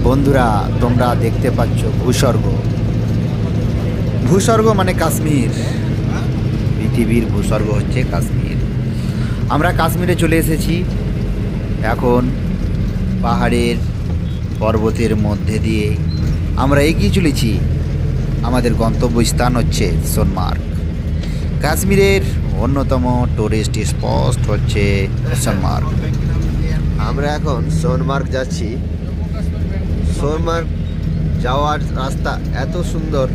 বন্ধুরা, তোমরা দেখতে পাচ্ছ ভূস্বর্গ। ভূস্বর্গ মানে কাশ্মীর। পৃথিবীর ভূস্বর্গ হচ্ছে কাশ্মীর। আমরা কাশ্মীরে চলে এসেছি। এখন পাহাড়ের পর্বতের মধ্যে দিয়ে আমরা এগিয়ে চলেছি। আমাদের গন্তব্যস্থান হচ্ছে সোনমার্গ। কাশ্মীরের অন্যতম টুরিস্ট স্পট হচ্ছে সোনমার্গ। আমরা এখন সোনমার্গ যাচ্ছি। সোনমার্গ যাওয়ার রাস্তা এত সুন্দর,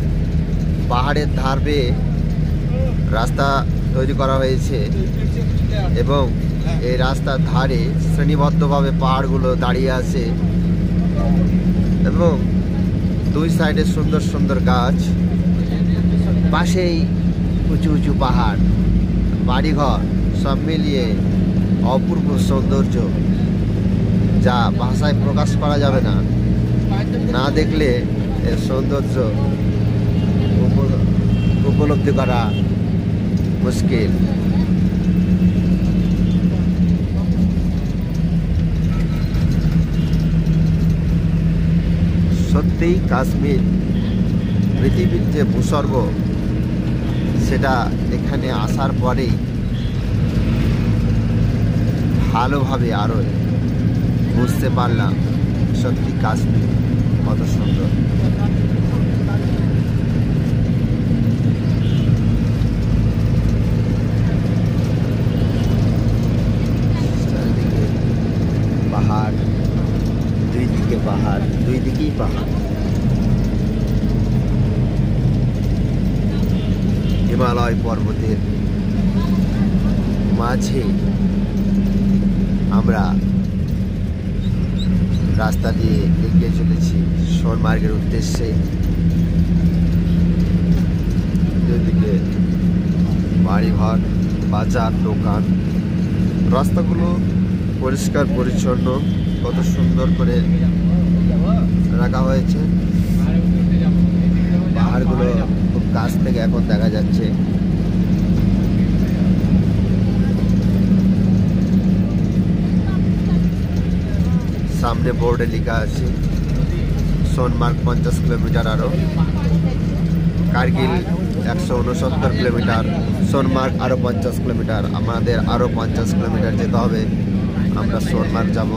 পাহাড়ের ধার বেয়ে রাস্তা তৈরি করা হয়েছে এবং এই রাস্তার ধারে শ্রেণীবদ্ধভাবে পাহাড়গুলো দাঁড়িয়ে আছে এবং দুই সাইডে সুন্দর সুন্দর গাছ, পাশেই উঁচু উঁচু পাহাড়, বাড়িঘর, সব মিলিয়ে অপূর্ব সৌন্দর্য, যা ভাষায় প্রকাশ করা যাবে না। না দেখলে এর সৌন্দর্য উপলব্ধি করা মুশকিল। সত্যিই কাশ্মীর পৃথিবীর যে ভূস্বর্গ, সেটা এখানে আসার পরেই ভালোভাবে আরও বুঝতে পারলাম সত্যি কাশ্মীর কত সুন্দর। চারিদিকে পাহাড়, দুই দিকে পাহাড়, দুই দিকেই পাহাড়। হিমালয় পর্বতের মাঝে আমরা রাস্তা দিয়ে এগিয়ে চলেছি সোনমার্গের উদ্দেশ্যে। দুদিকে বাড়িঘর, বাজার, দোকান, রাস্তাগুলো পরিষ্কার পরিচ্ছন্ন, কত সুন্দর করে রাখা হয়েছে। পাহাড়গুলো খুব কাছ থেকে এখন দেখা যাচ্ছে। সামনে বোর্ডে লেখা আছে সোনমার্গ 50 কিলোমিটার, আরও কার্গিল 169 কিলোমিটার, সোনমার্গ আরও 50 কিলোমিটার। আমাদের আরও 50 কিলোমিটার যেতে হবে, আমরা সোনমার্গ যাব।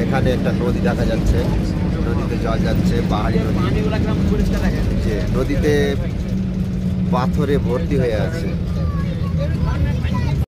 এখানে একটা নদী দেখা যাচ্ছে, নদীতে জল যাচ্ছে, পাহাড়ি নদী। যে নদীতে পাথরে ভর্তি হয়ে আছে,